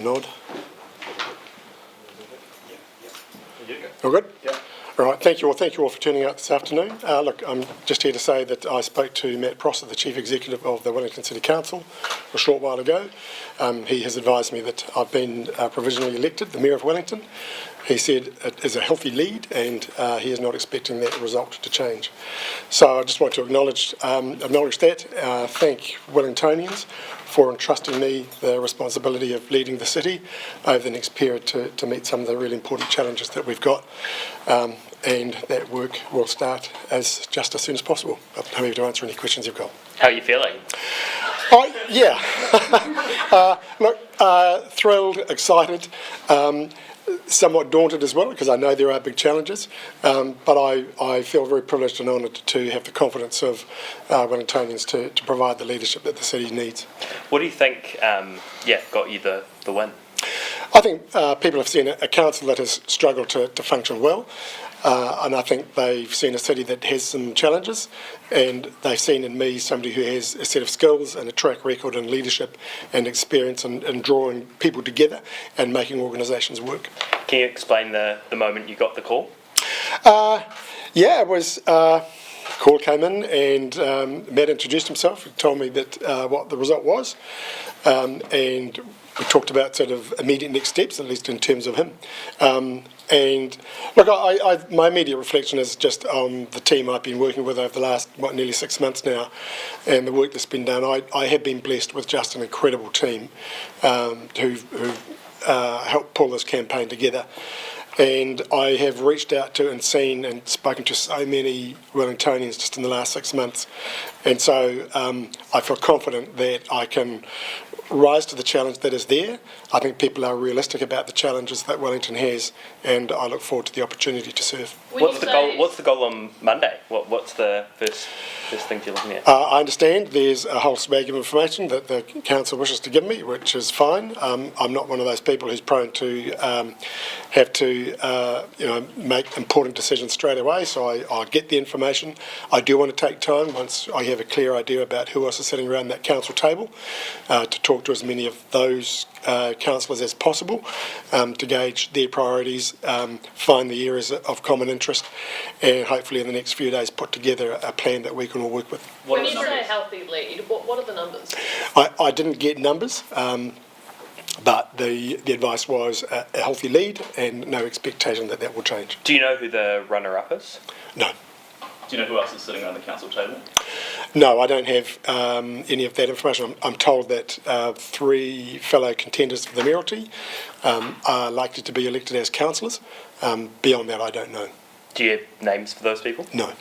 Nod. All good? Yeah. All right, thank you all for turning out this afternoon. Look, I'm just here to say that I spoke to Matt Prosser, the Chief Executive of the Wellington City Council, a short while ago. He has advised me that I've been provisionally elected the Mayor of Wellington. He said it is a healthy lead and he is not expecting that result to change. So I just want to acknowledge that, thank Wellingtonians for entrusting me the responsibility of leading the city over the next period to meet some of the really important challenges that we've got. And that work will start just as soon as possible. I'm happy to answer any questions you've got. How are you feeling? Yeah. Thrilled, excited, somewhat daunted as well, because I know there are big challenges, but I feel very privileged and honoured to have the confidence of Wellingtonians to provide the leadership that the city needs. What do you think got you the win? I think people have seen a council that has struggled to function well, and I think they've seen a city that has some challenges, and they've seen in me somebody who has a set of skills and a track record in leadership and experience in drawing people together and making organisations work. Can you explain the moment you got the call? It was... call came in and Matt introduced himself. He told me that what the result was, and we talked about sort of immediate next steps, at least in terms of him. And look, my immediate reflection is just on the team I've been working with over the last, nearly 6 months now, and the work that's been done. I have been blessed with just an incredible team who've helped pull this campaign together. And I have reached out to and seen and spoken to so many Wellingtonians just in the last 6 months. And so I feel confident that I can rise to the challenge that is there. I think people are realistic about the challenges that Wellington has, and I look forward to the opportunity to serve. What's the goal on Monday? What's the first things you're looking at? I understand there's a whole swag of information that the council wishes to give me, which is fine. I'm not one of those people who's prone to have to make important decisions straight away, so I get the information. I do want to take time once I have a clear idea about who else is sitting around that council table to talk to as many of those councillors as possible to gauge their priorities, find the areas of common interest, and hopefully in the next few days put together a plan that we can all work with. When you say healthy lead, what are the numbers? I didn't get numbers, but the advice was a healthy lead and no expectation that will change. Do you know who the runner-up is? No. Do you know who else is sitting around the council table? No, I don't have any of that information. I'm told that 3 fellow contenders for the mayoralty are likely to be elected as councillors. Beyond that, I don't know. Do you have names for those people? No.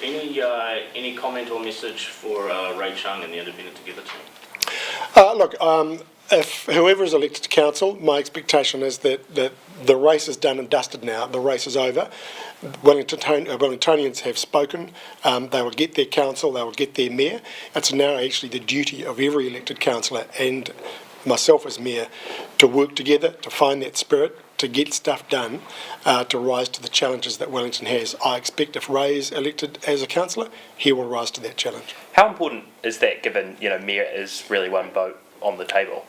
Any comment or message for Ray Chung and the Independent Together team? If whoever is elected to council, my expectation is that the race is done and dusted now. The race is over. Wellingtonians have spoken. They will get their council, they will get their mayor. It's now actually the duty of every elected councillor and myself as mayor to work together, to find that spirit, to get stuff done, to rise to the challenges that Wellington has. I expect if Ray is elected as a councillor, he will rise to that challenge. How important is that, given mayor is really one vote on the table?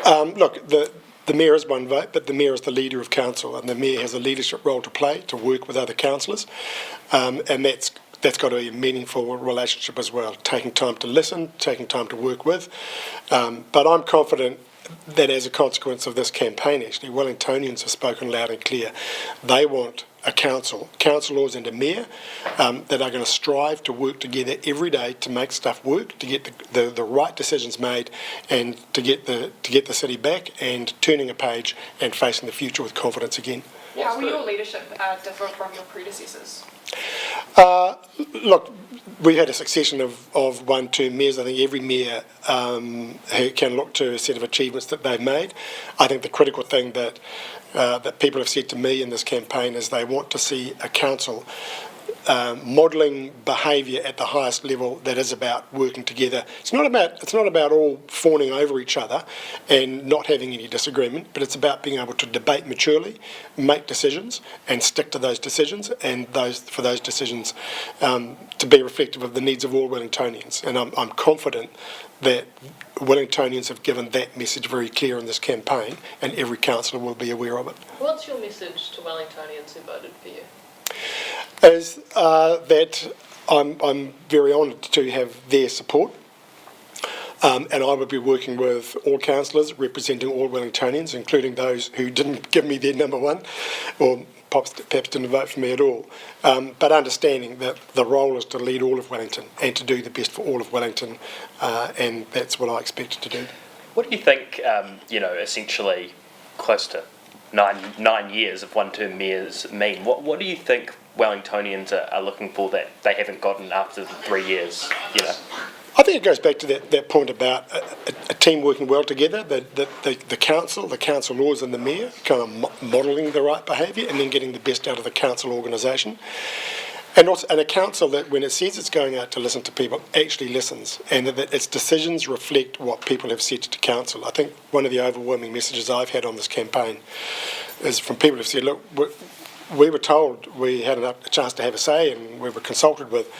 The mayor is one vote, but the mayor is the leader of council, and the mayor has a leadership role to play to work with other councillors, and that's got to be a meaningful relationship as well, taking time to listen, taking time to work with. But I'm confident that as a consequence of this campaign, actually, Wellingtonians have spoken loud and clear. They want a councillors and a mayor that are going to strive to work together every day to make stuff work, to get the right decisions made, and to get the city back and turning a page and facing the future with confidence again. How will your leadership differ from your predecessors? We've had a succession of 1-2 mayors. I think every mayor who can look to a set of achievements that they've made. I think the critical thing that people have said to me in this campaign is they want to see a council modelling behaviour at the highest level that is about working together. It's not about all fawning over each other and not having any disagreement, but it's about being able to debate maturely, make decisions, and stick to those decisions, and for those decisions to be reflective of the needs of all Wellingtonians. And I'm confident that Wellingtonians have given that message very clear in this campaign, and every councillor will be aware of it. What's your message to Wellingtonians who voted for you? Is that I'm very honoured to have their support, and I will be working with all councillors representing all Wellingtonians, including those who didn't give me their number one, or perhaps didn't vote for me at all, but understanding that the role is to lead all of Wellington and to do the best for all of Wellington, and that's what I expect to do. What do you think, essentially close to nine years of one-term mayors mean? What do you think Wellingtonians are looking for that they haven't gotten after the 3 years, I think it goes back to that point about a team working well together, the council laws and the mayor kind of modelling the right behaviour and then getting the best out of the council organisation. And a council that, when it says it's going out to listen to people, actually listens, and that its decisions reflect what people have said to council. I think one of the overwhelming messages I've had on this campaign is from people who've said, look, we were told we had a chance to have a say and we were consulted with,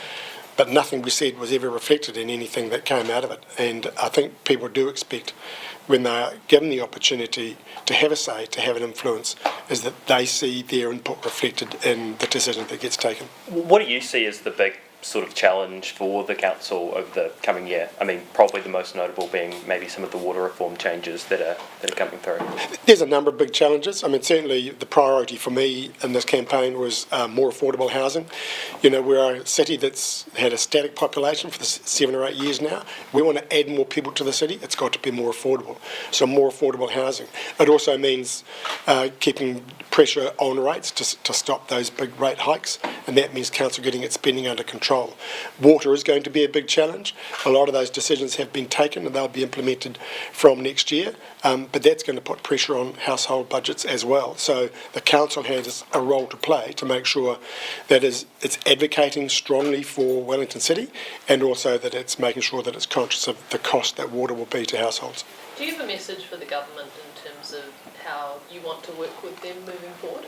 but nothing we said was ever reflected in anything that came out of it. And I think people do expect, when they are given the opportunity to have a say, to have an influence, is that they see their input reflected in the decision that gets taken. What do you see as the big sort of challenge for the council over the coming year? I mean, probably the most notable being maybe some of the water reform changes that are coming through. There's a number of big challenges. I mean, certainly the priority for me in this campaign was more affordable housing. We're a city that's had a static population for 7 or 8 years now. We want to add more people to the city. It's got to be more affordable. So more affordable housing. It also means keeping pressure on rates to stop those big rate hikes, and that means council getting its spending under control. Water is going to be a big challenge. A lot of those decisions have been taken and they'll be implemented from next year, but that's going to put pressure on household budgets as well. So the council has a role to play to make sure that it's advocating strongly for Wellington City, and also that it's making sure that it's conscious of the cost that water will be to households. Do you have a message for the government in terms of how you want to work with them moving forward?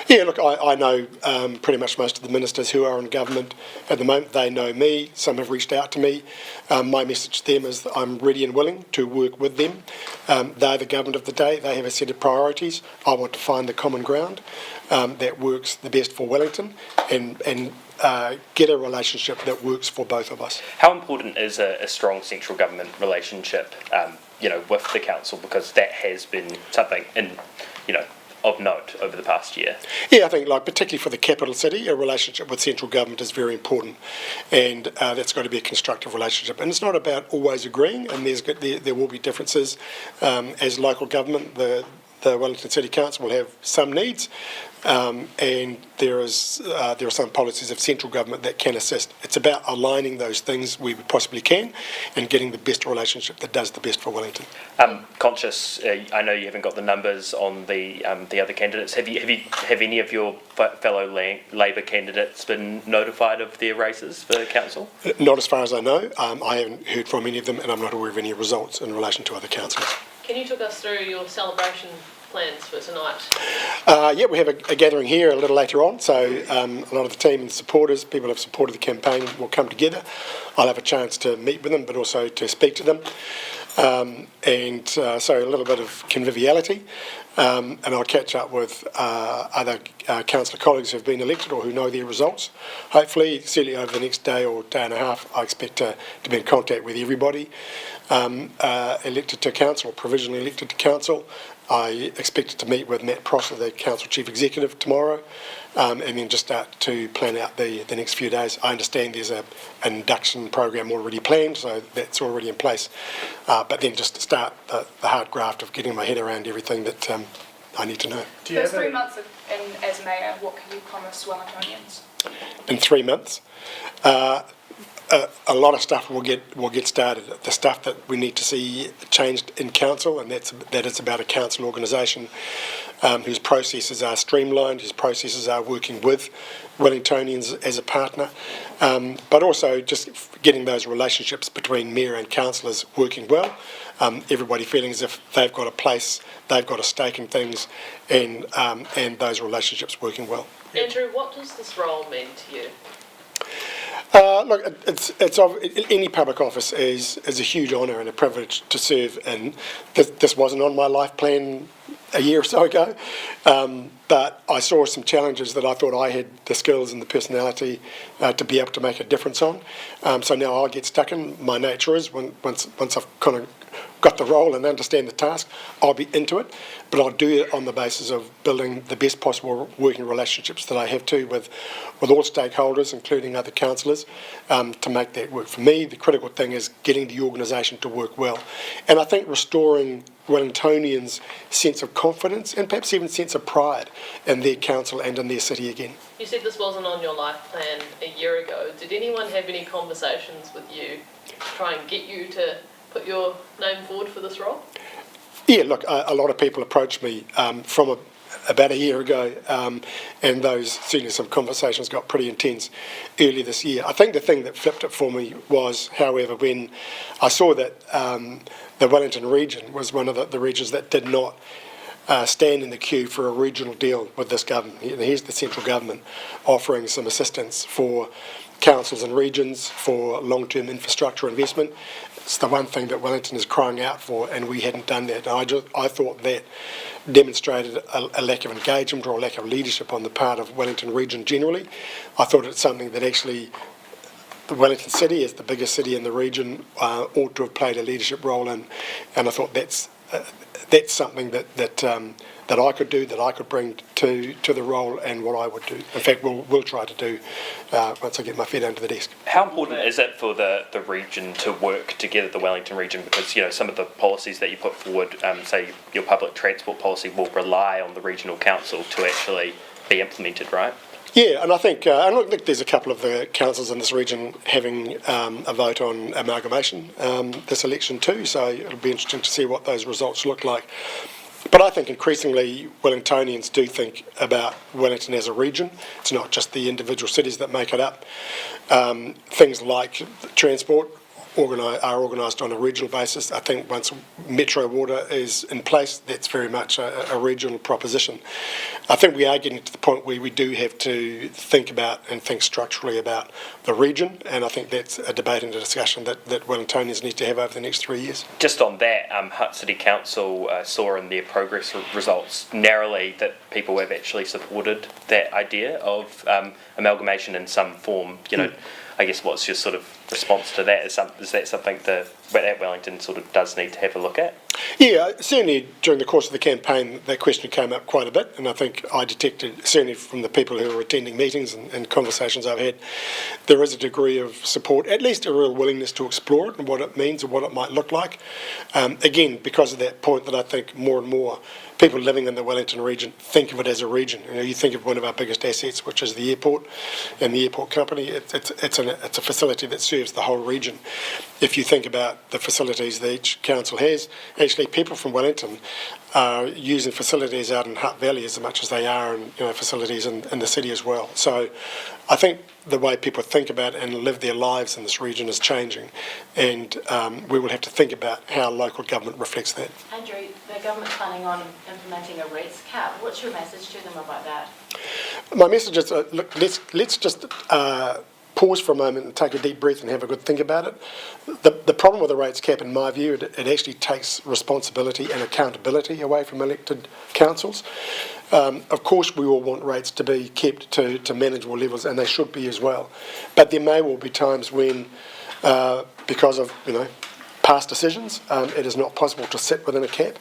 Yeah, look, I know pretty much most of the ministers who are in government at the moment. They know me. Some have reached out to me. My message to them is that I'm ready and willing to work with them. They're the government of the day. They have a set of priorities. I want to find the common ground that works the best for Wellington and get a relationship that works for both of us. How important is a strong central government relationship, with the council? Because that has been something of note over the past year. Yeah, I think, particularly for the capital city, a relationship with central government is very important, and that's got to be a constructive relationship. And it's not about always agreeing, and there will be differences. As local government, the Wellington City Council will have some needs, and there are some policies of central government that can assist. It's about aligning those things where we possibly can and getting the best relationship that does the best for Wellington. Conscious, I know you haven't got the numbers on the other candidates. Have any of your fellow Labour candidates been notified of their races for council? Not as far as I know. I haven't heard from any of them, and I'm not aware of any results in relation to other councillors. Can you talk us through your celebration plans for tonight? Yeah, we have a gathering here a little later on, so a lot of the team and supporters, people who have supported the campaign, will come together. I'll have a chance to meet with them, but also to speak to them. So a little bit of conviviality, and I'll catch up with other councillor colleagues who have been elected or who know their results. Hopefully, certainly over the next day or day and a half, I expect to be in contact with everybody elected to council or provisionally elected to council. I expect to meet with Matt Prosser, the Council Chief Executive, tomorrow, and then just start to plan out the next few days. I understand there's an induction program already planned, so that's already in place. But then just to start the hard graft of getting my head around everything that I need to know. Those 3 months as mayor, what can you promise Wellingtonians? In 3 months? a lot of stuff will get started. The stuff that we need to see changed in council, and that is about a council organisation whose processes are streamlined, whose processes are working with Wellingtonians as a partner, but also just getting those relationships between mayor and councillors working well. Everybody feeling as if they've got a place, they've got a stake in things, and those relationships working well. Andrew, what does this role mean to you? Look, any public office is a huge honour and a privilege to serve in. This wasn't on my life plan a year or so ago, but I saw some challenges that I thought I had the skills and the personality to be able to make a difference on. So now I'll get stuck in. My nature is once I've kind of got the role and understand the task, I'll be into it, but I'll do it on the basis of building the best possible working relationships that I have to with all stakeholders, including other councillors, to make that work. For me, the critical thing is getting the organisation to work well. And I think restoring Wellingtonians' sense of confidence and perhaps even sense of pride in their council and in their city again. You said this wasn't on your life plan a year ago. Did anyone have any conversations with you to try and get you to put your name forward for this role? Yeah, look, a lot of people approached me from about a year ago, and certainly some conversations got pretty intense early this year. I think the thing that flipped it for me was, however, when I saw that the Wellington region was one of the regions that did not stand in the queue for a regional deal with this government. And here's the central government offering some assistance for councils and regions for long-term infrastructure investment. It's the one thing that Wellington is crying out for, and we hadn't done that. And I thought that demonstrated a lack of engagement or a lack of leadership on the part of Wellington region generally. I thought it's something that actually the Wellington city, as the biggest city in the region, ought to have played a leadership role in, and I thought that's something that I could do, that I could bring to the role, and what I would do. In fact, we'll try to do once I get my feet under the desk. How important is it for the region to work together, the Wellington region? Because, some of the policies that you put forward, say your public transport policy, will rely on the regional council to actually be implemented, right? Yeah, and I think there's a couple of the councils in this region having a vote on amalgamation this election too, so it'll be interesting to see what those results look like. But I think increasingly Wellingtonians do think about Wellington as a region. It's not just the individual cities that make it up. Things like transport are organised on a regional basis. I think once Metro Water is in place, that's very much a regional proposition. I think we are getting to the point where we do have to think about and think structurally about the region, and I think that's a debate and a discussion that Wellingtonians need to have over the next 3 years. Just on that, Hutt City Council saw in their progress results narrowly that people have actually supported that idea of amalgamation in some form. I guess what's your sort of response to that? Is that something that Wellington sort of does need to have a look at? Yeah, certainly during the course of the campaign that question came up quite a bit, and I think I detected, certainly from the people who were attending meetings and conversations I've had, there is a degree of support, at least a real willingness to explore it and what it means and what it might look like. Again, because of that point that I think more and more people living in the Wellington region think of it as a region. You think of one of our biggest assets, which is the airport and the airport company. It's a facility that serves the whole region. If you think about the facilities that each council has, actually people from Wellington are using facilities out in Hutt Valley as much as they are in facilities in the city as well. So I think the way people think about and live their lives in this region is changing, and we will have to think about how local government reflects that. Andrew, the government's planning on implementing a rates cap. What's your message to them about that? My message is, look, let's just pause for a moment and take a deep breath and have a good think about it. The problem with the rates cap, in my view, it actually takes responsibility and accountability away from elected councils. Of course, we all want rates to be kept to manageable levels, and they should be as well. But there may well be times when, because of past decisions, it is not possible to sit within a cap.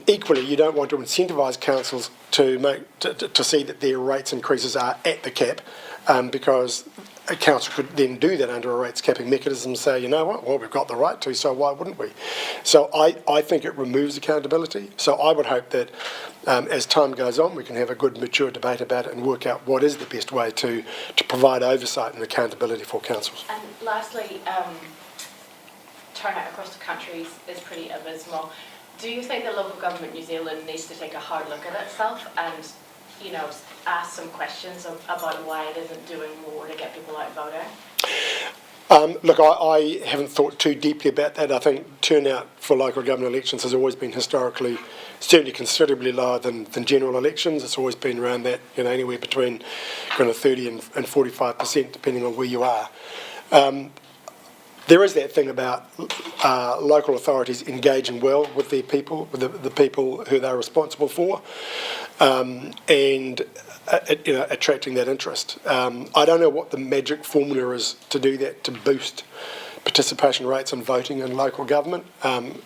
Equally, you don't want to incentivise councils to see that their rates increases are at the cap, because a council could then do that under a rates capping mechanism and say, you know what, well, we've got the right to, so why wouldn't we? So I think it removes accountability. So I would hope that as time goes on, we can have a good, mature debate about it and work out what is the best way to provide oversight and accountability for councils. And lastly, turnout across the country is pretty abysmal. Do you think that local government New Zealand needs to take a hard look at itself and, you know, ask some questions about why it isn't doing more to get people out voting? Look, I haven't thought too deeply about that. I think turnout for local government elections has always been historically, certainly considerably lower than general elections. It's always been around that, you know, anywhere between kind of 30 and 45%, depending on where you are. There is that thing about local authorities engaging well with their people, with the people who they're responsible for, and you know, attracting that interest. I don't know what the magic formula is to do that, to boost participation rates and voting in local government.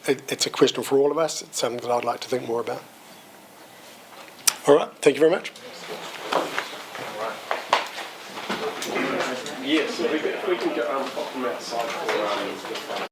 It's a question for all of us. It's something that I'd like to think more about. All right, thank you very much. Yes, if we can go from outside for